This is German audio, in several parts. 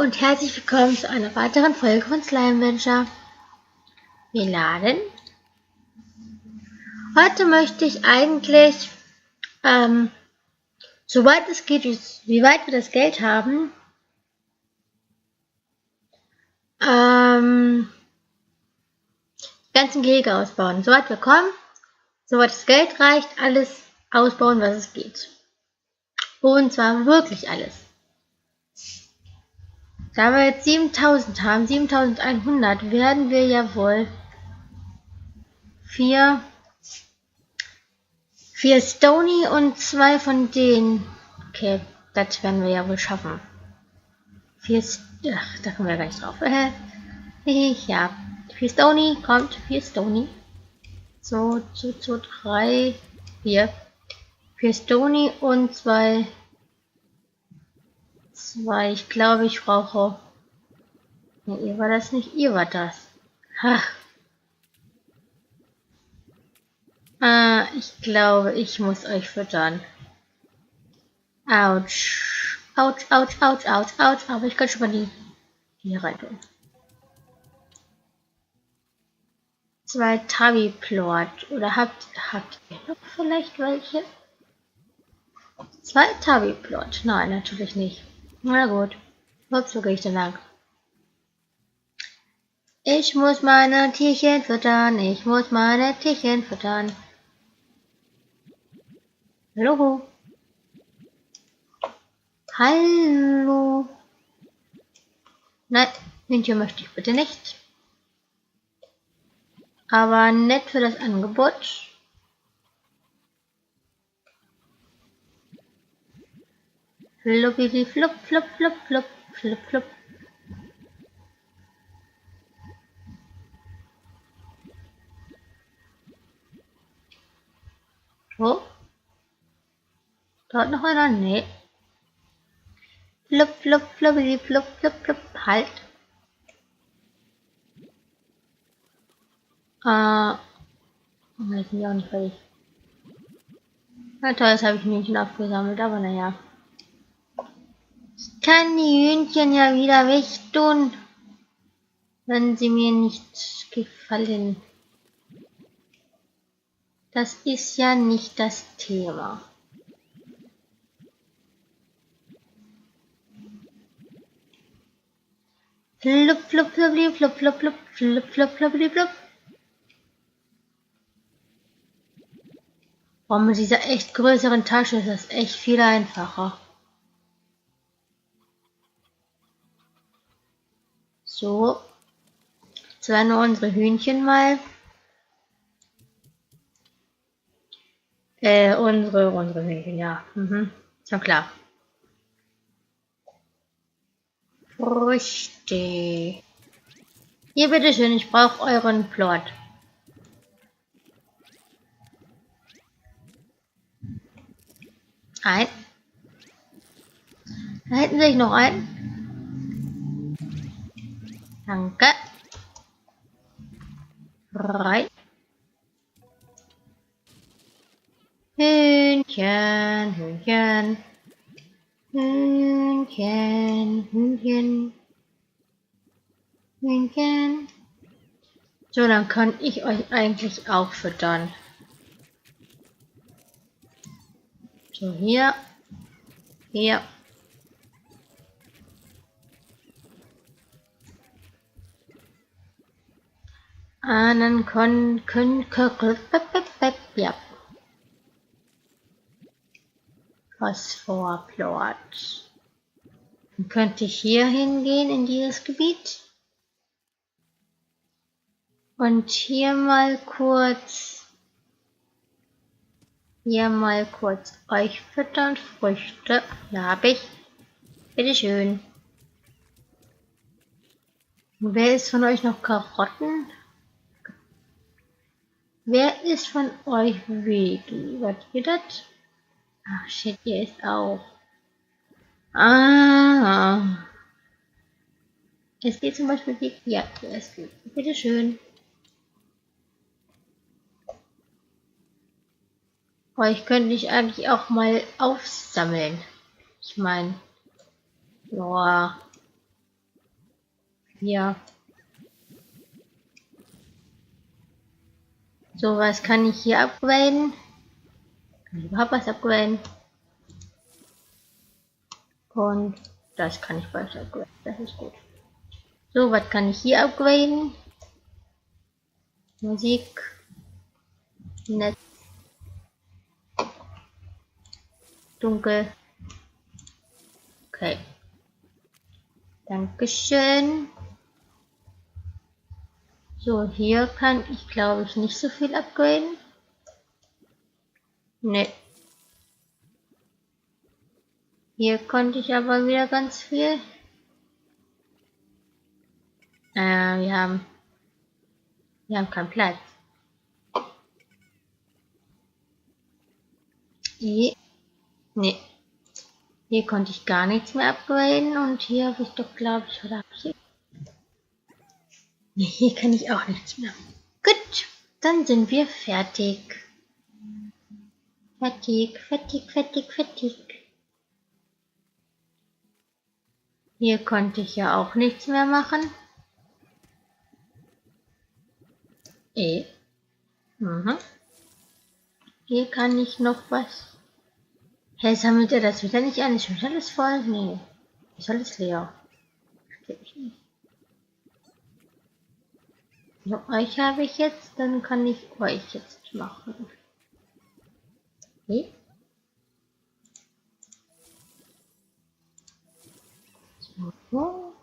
und herzlich willkommen zu einer weiteren Folge von SlimeRancher. Wir laden. Heute möchte ich eigentlich, soweit es geht, wie weit wir das Geld haben, die ganzen Gehege ausbauen. Soweit wir kommen, soweit das Geld reicht, alles ausbauen, was es geht. Und zwar wirklich alles. Da wir jetzt 7000 haben, 7100, werden wir ja wohl 4 Stony und 2 von denen. Okay, das werden wir ja wohl schaffen. Da kommen wir gar nicht drauf. Ja, 4 Stony, kommt, 4 Stony. So, 3, 4. 4 Stony und 2. Ich glaube, ich brauche. Ne, ihr war das nicht, ihr war das. Ha. Ich glaube, ich muss euch füttern. Autsch. Autsch, autsch, autsch, autsch, autsch. Aber ich kann schon mal die hier rein tun. 2 Tabi-Plot. Oder habt ihr noch vielleicht welche? 2 Tabi-Plot. Nein, natürlich nicht. Na gut. Ups, wo gehe ich denn lang? Ich muss meine Tierchen füttern. Ich muss meine Tierchen füttern. Hallo. Hallo. Nein, Hühnchen möchte ich bitte nicht. Aber nett für das Angebot. Fluppidi flupp, flupp, flupp, flupp, flupp, flupp. So. Dort noch einer? Nee. Flupp, flupp, fluppidi flupp, flupp, flupp. Halt. Weiß ich auch nicht, fertig. Na toll, das habe ich Hühnchen aufgesammelt, aber naja. Ich kann die Hühnchen ja wieder wegtun, wenn sie mir nicht gefallen. Das ist ja nicht das Thema. Flupp, flupp, flupp, flupp, flupp, flupp, flupp, flupp, flupp, flupp. Mit dieser echt größeren Tasche ist das echt viel einfacher. So. Jetzt werden nur unsere Hühnchen mal. Unsere Hühnchen, ja. Schon klar. Früchte. Hier, bitteschön, ich brauche euren Plot. Ein. Da hätten sich noch ein. Danke. 3. Hühnchen, Hühnchen. Hühnchen, Hühnchen. Hühnchen. So, dann kann ich euch eigentlich auch füttern. So, hier. Hier. Dann ja. Phosphorplot. Dann könnte ich hier hingehen in dieses Gebiet. Und hier mal kurz euch füttern. Früchte. Ja, habe ich. Bitteschön. Und wer ist von euch noch Karotten? Wer ist von euch Veggie? Was geht das? Ach shit, ihr ist auch. Es geht zum Beispiel Veggie. Ja, es geht. Bitteschön. Euch könnte ich eigentlich auch mal aufsammeln. Ich meine, ja. Ja. So, was kann ich hier upgraden? Kann ich überhaupt was upgraden? Und das kann ich bald upgraden. Das ist gut. So, was kann ich hier upgraden? Musik. Netz. Dunkel. Okay. Dankeschön. So, hier kann ich, glaube ich, nicht so viel upgraden. Ne. Hier konnte ich aber wieder ganz viel. Wir haben keinen Platz. Hier, ne. Hier konnte ich gar nichts mehr upgraden und hier habe ich doch, glaube ich, oder habe ich hier? Ne, hier kann ich auch nichts mehr. Gut, dann sind wir fertig. Fertig. Hier konnte ich ja auch nichts mehr machen. Mhm. Hier kann ich noch was. Hey, sammelt er das wieder nicht ein? Ist schon alles voll? Nee. Ist alles leer. Verstehe ich nicht. So, euch habe ich jetzt, dann kann ich euch jetzt machen. Okay. So.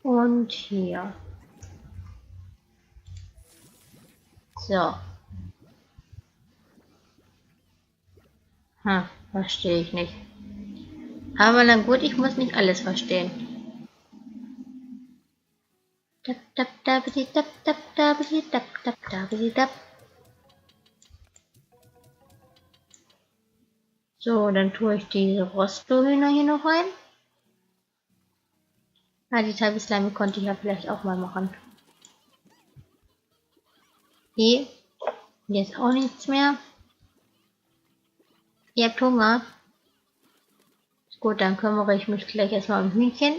Und hier. So. Verstehe ich nicht. Aber na gut, ich muss nicht alles verstehen. So, dann tue ich diese Rosto-Hühner hier noch rein. Die Tabi-Slime konnte ich ja vielleicht auch mal machen. Hier ist auch nichts mehr. Ihr habt Hunger. Gut, dann kümmere ich mich gleich erstmal um Hühnchen.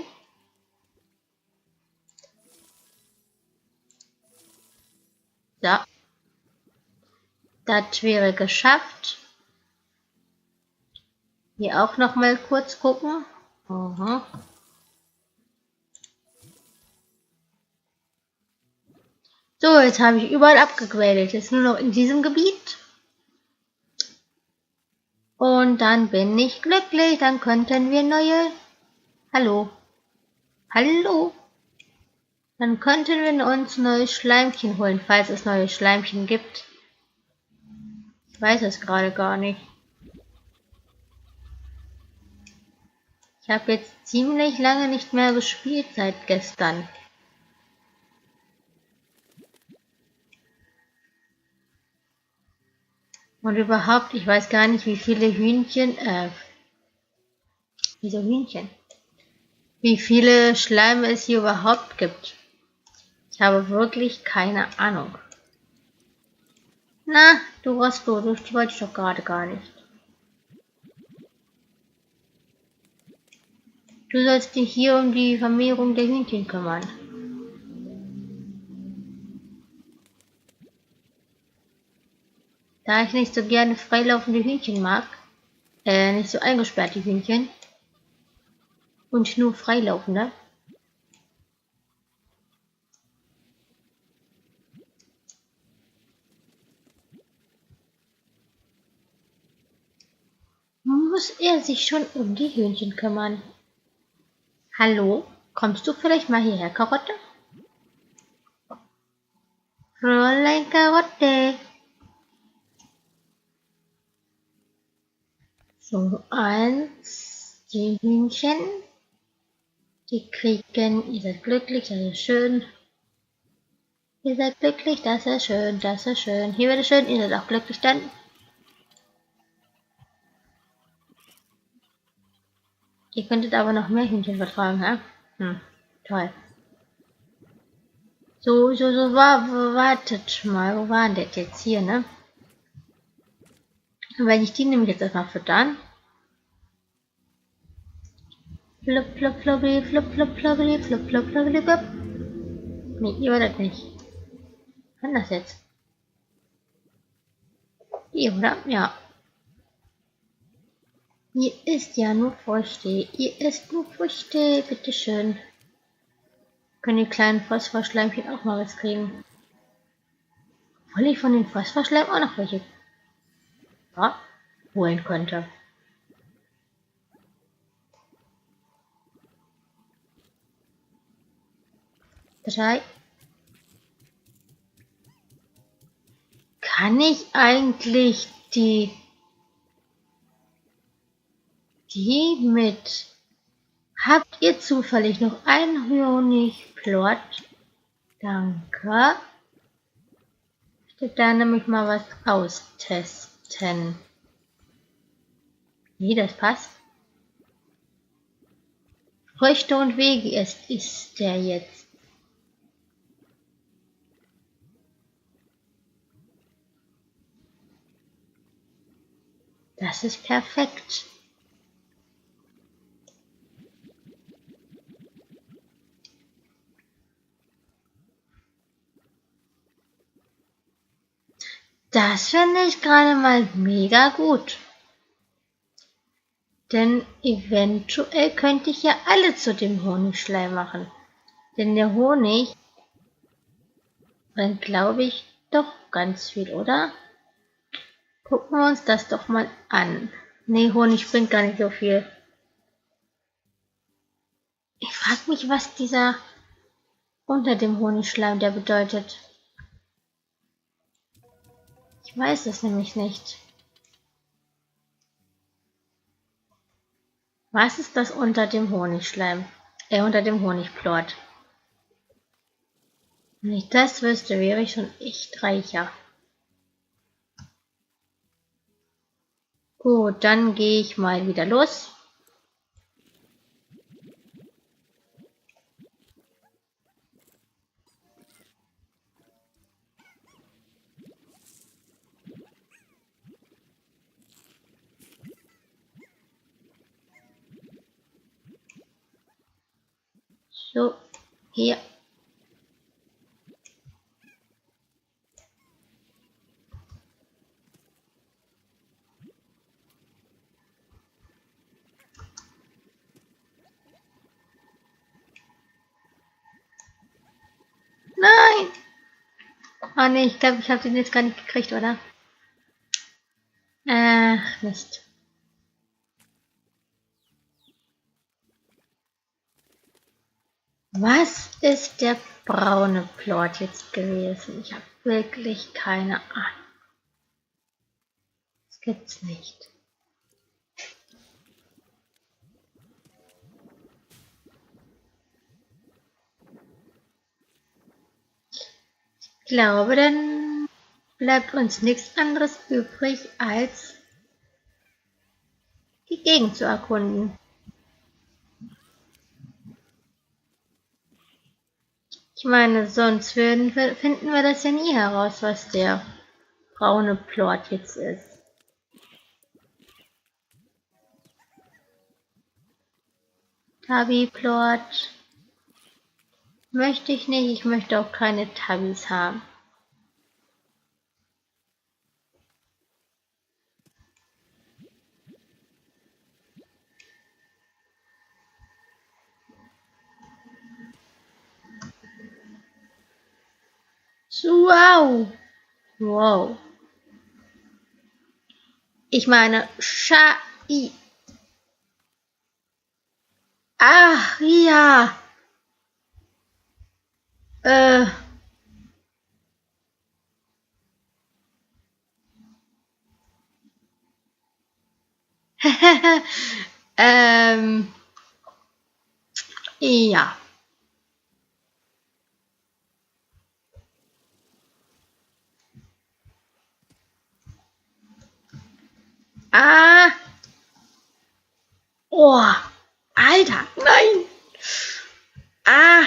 So. Das wäre geschafft. Hier auch noch mal kurz gucken. Aha. So, jetzt habe ich überall abgegradet. Jetzt nur noch in diesem Gebiet. Und dann bin ich glücklich. Dann könnten wir neue... Hallo. Dann könnten wir uns neue Schleimchen holen, falls es neue Schleimchen gibt. Ich weiß es gerade gar nicht. Ich habe jetzt ziemlich lange nicht mehr gespielt seit gestern. Und überhaupt, ich weiß gar nicht, wie viele Hühnchen, wieso Hühnchen? Wie viele Schleime es hier überhaupt gibt. Ich habe wirklich keine Ahnung. Na, du Roscoe, du wollte ich doch gerade gar nicht. Du sollst dich hier um die Vermehrung der Hühnchen kümmern. Da ich nicht so gerne freilaufende Hühnchen mag, nicht so eingesperrte Hühnchen und nur freilaufende. Muss er sich schon um die Hühnchen kümmern. Hallo, kommst du vielleicht mal hierher, Karotte? Fräulein Karotte. So, die Hühnchen, die kriegen, ihr seid glücklich, das ist schön. Ihr seid glücklich, das ist schön, das ist schön. Hier wird es schön, ihr seid auch glücklich dann. Ihr könntet aber noch mehr Hühnchen vertragen, ha? Toll. So, wartet mal, wo waren das jetzt hier, ne? Wenn ich die nämlich jetzt erstmal füttern. Flop, flop, floppy, flop, flop, floppy, flop, flop, floppy, flop. Nee, ihr oder nicht. Kann das jetzt? Ihr, oder? Ja. Ihr isst ja nur Früchte. Ihr isst nur Früchte. Bitteschön. Können die kleinen Phosphorschleimchen auch mal was kriegen? Obwohl ich von den Phosphorschleim auch noch welche holen könnte. Drei. Kann ich eigentlich die mit... Habt ihr zufällig noch einen Honigplot? Danke. Ich möchte da nämlich mal was austesten. Nee, das passt. Früchte und Wege ist der jetzt. Das ist perfekt. Das finde ich gerade mal mega gut. Denn eventuell könnte ich ja alle zu dem Honigschleim machen. Denn der Honig bringt, glaube ich, doch ganz viel, oder? Gucken wir uns das doch mal an. Nee, Honig bringt gar nicht so viel. Ich frage mich, was dieser unter dem Honigschleim der bedeutet. Ich weiß es nämlich nicht. Was ist das unter dem Honigschleim? Unter dem Honigplot. Wenn ich das wüsste, wäre ich schon echt reicher. Gut, dann gehe ich mal wieder los. So, hier. Nein! Oh ne, ich glaube, ich habe den jetzt gar nicht gekriegt, oder? Ach, Mist. Was ist der braune Plot jetzt gewesen? Ich habe wirklich keine Ahnung. Das gibt's nicht. Ich glaube, dann bleibt uns nichts anderes übrig, als die Gegend zu erkunden. Ich meine, sonst finden wir das ja nie heraus, was der braune Plot jetzt ist. Tabby-Plot möchte ich nicht, ich möchte auch keine Tabbys haben. Wow! Wow! Ich meine, Schai. Ach ja! Äh. Ja. Ah. Oh. Alter, nein. Ah.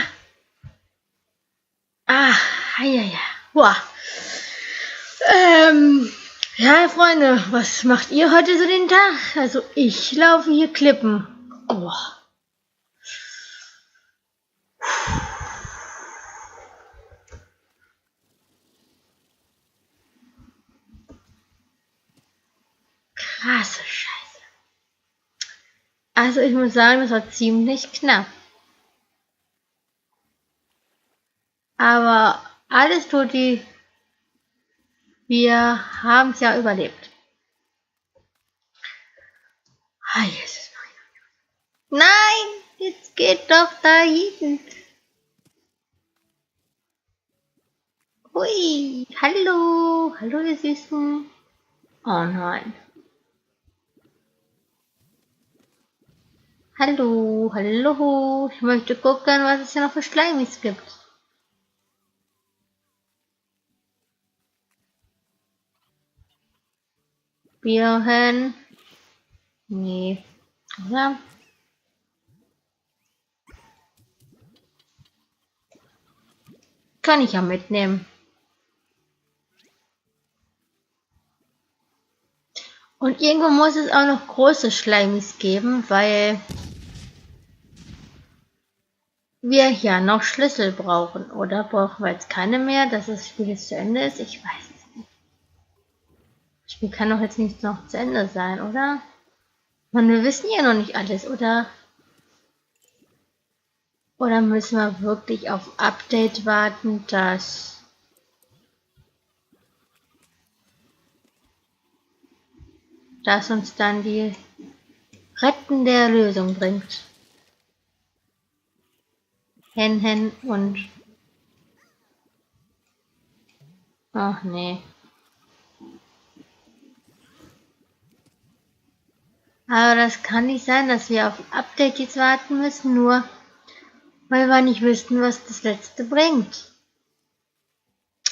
Ah. Ja, ja. Boah. Ja, Freunde, was macht ihr heute so den Tag? Also ich laufe hier Klippen. Oh. Krasse Scheiße. Also ich muss sagen, das war ziemlich knapp. Aber alles tutti, wir haben es ja überlebt. Ah, Jesus. Nein, jetzt geht doch dahin. Hui, hallo, hallo ihr Süßen. Oh nein. Hallo, hallo. Ich möchte gucken, was es hier noch für Schleimis gibt. Birnen. Nee. Oder? Kann ich ja mitnehmen. Und irgendwo muss es auch noch große Schleimis geben, weil wir ja noch Schlüssel brauchen. Oder brauchen wir jetzt keine mehr, dass das Spiel jetzt zu Ende ist? Ich weiß es nicht. Das Spiel kann doch jetzt nicht noch zu Ende sein, oder? Und wir wissen ja noch nicht alles, oder? Oder müssen wir wirklich auf Update warten, dass uns dann die rettende Lösung bringt? Hen und... Ach nee. Aber das kann nicht sein, dass wir auf Update jetzt warten müssen, nur weil wir nicht wissen, was das letzte bringt.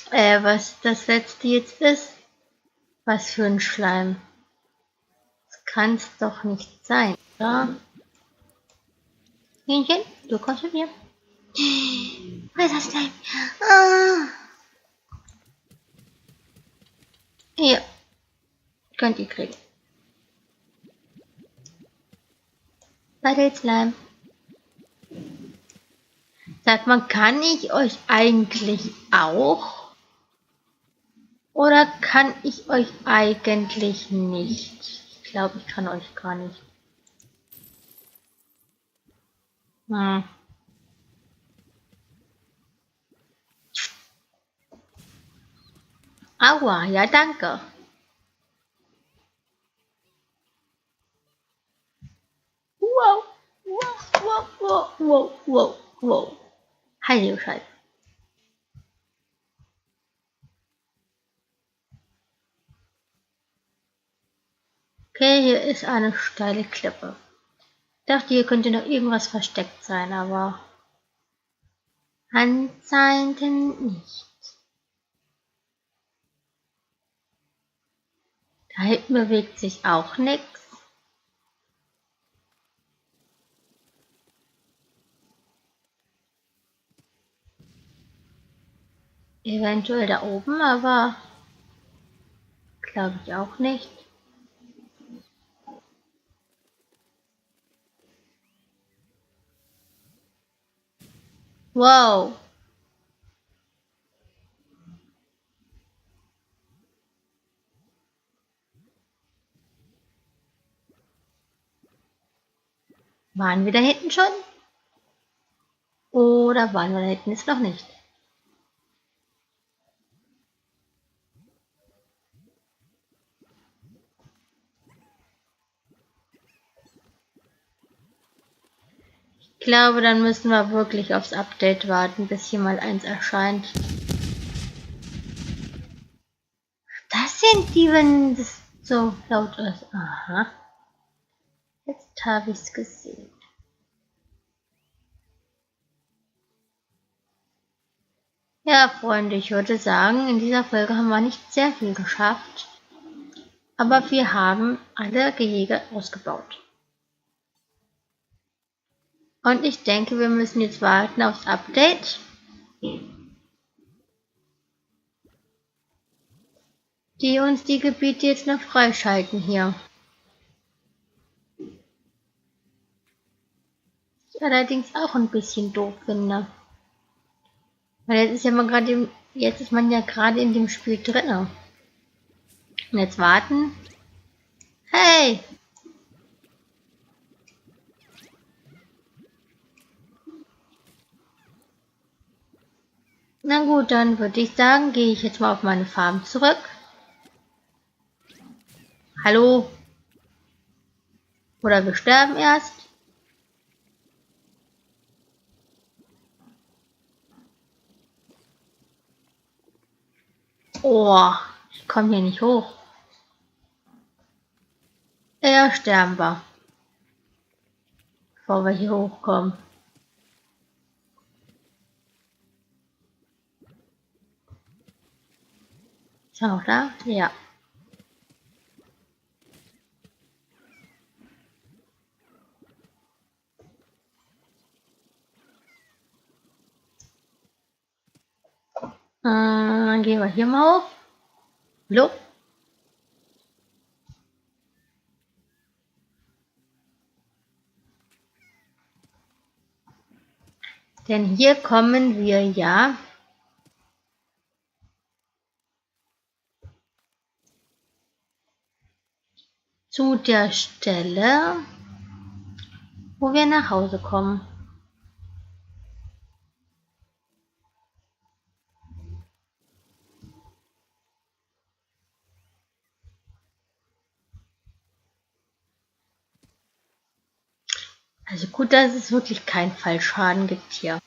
Was das letzte jetzt ist. Was für ein Schleim. Das kann es doch nicht sein, oder? Hähnchen, du kommst mit mir. Was ist das Schleim? Ah. Hier. Könnt ihr kriegen. Weiter Slime. Sagt man, kann ich euch eigentlich auch? Oder kann ich euch eigentlich nicht? Ich glaube, ich kann euch gar nicht. Hm. Aua, ja danke. Wow, wow, wow, wow, wow, wow, wow. Heilige Scheiße. Okay, hier ist eine steile Klippe. Ich dachte, hier könnte noch irgendwas versteckt sein, aber anscheinend nicht. Da hinten bewegt sich auch nichts. Eventuell da oben, aber glaube ich auch nicht. Wow. Waren wir da hinten schon? Oder waren wir da hinten jetzt noch nicht? Ich glaube, dann müssen wir wirklich aufs Update warten, bis hier mal eins erscheint. Das sind die, wenn es so laut ist. Aha. Jetzt habe ich es gesehen. Ja, Freunde, ich würde sagen, in dieser Folge haben wir nicht sehr viel geschafft. Aber wir haben alle Gehege ausgebaut. Und ich denke, wir müssen jetzt warten aufs Update. Die uns die Gebiete jetzt noch freischalten hier. Ich allerdings auch ein bisschen doof finde. Weil jetzt ist ja mal gerade jetzt ist man ja gerade in dem Spiel drin. Und jetzt warten. Hey! Na gut, dann würde ich sagen, gehe ich jetzt mal auf meine Farm zurück. Hallo? Oder wir sterben erst. Oh, ich komme hier nicht hoch. Eher sterben wir, bevor wir hier hochkommen. Ist er noch da? Ja. Dann gehen wir hier mal hoch. Hallo? Denn hier kommen wir ja zu der Stelle, wo wir nach Hause kommen. Also gut, dass es wirklich keinen Fallschaden gibt hier.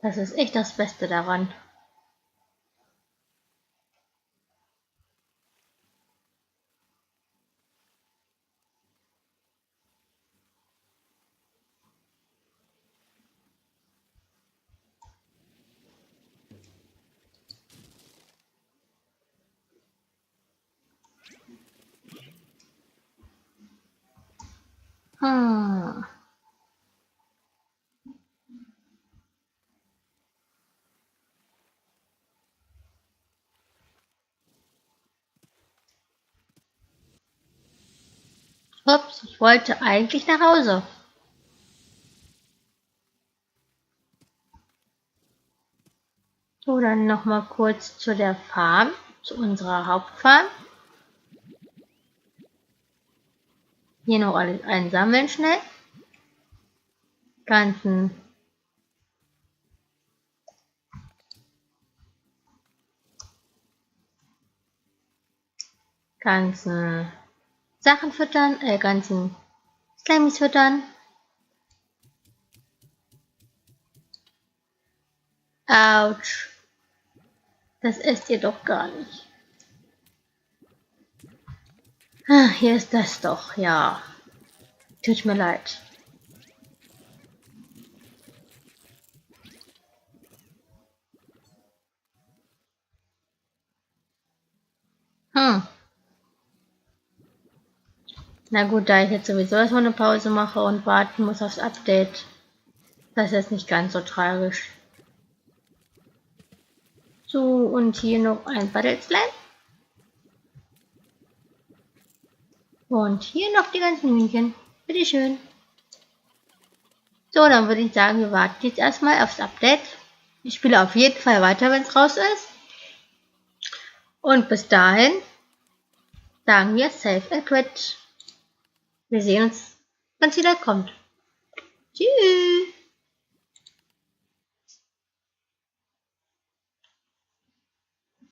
Das ist echt das Beste daran. Hm. Ups, ich wollte eigentlich nach Hause. So, dann nochmal kurz zu der Farm, zu unserer Hauptfarm. Hier noch alles einsammeln schnell. Ganzen Sachen füttern, ganzen Slimies füttern. Autsch. Das esst ihr doch gar nicht. Ah, hier ist das doch, ja. Tut mir leid. Na gut, da ich jetzt sowieso erstmal eine Pause mache und warten muss aufs Update, das ist nicht ganz so tragisch. So, und hier noch ein Battle-Slime. Und hier noch die ganzen Hühnchen. Bitteschön. So, dann würde ich sagen, wir warten jetzt erstmal aufs Update. Ich spiele auf jeden Fall weiter, wenn es raus ist. Und bis dahin sagen wir Save and Quit. Wir sehen uns, wenn es wieder kommt.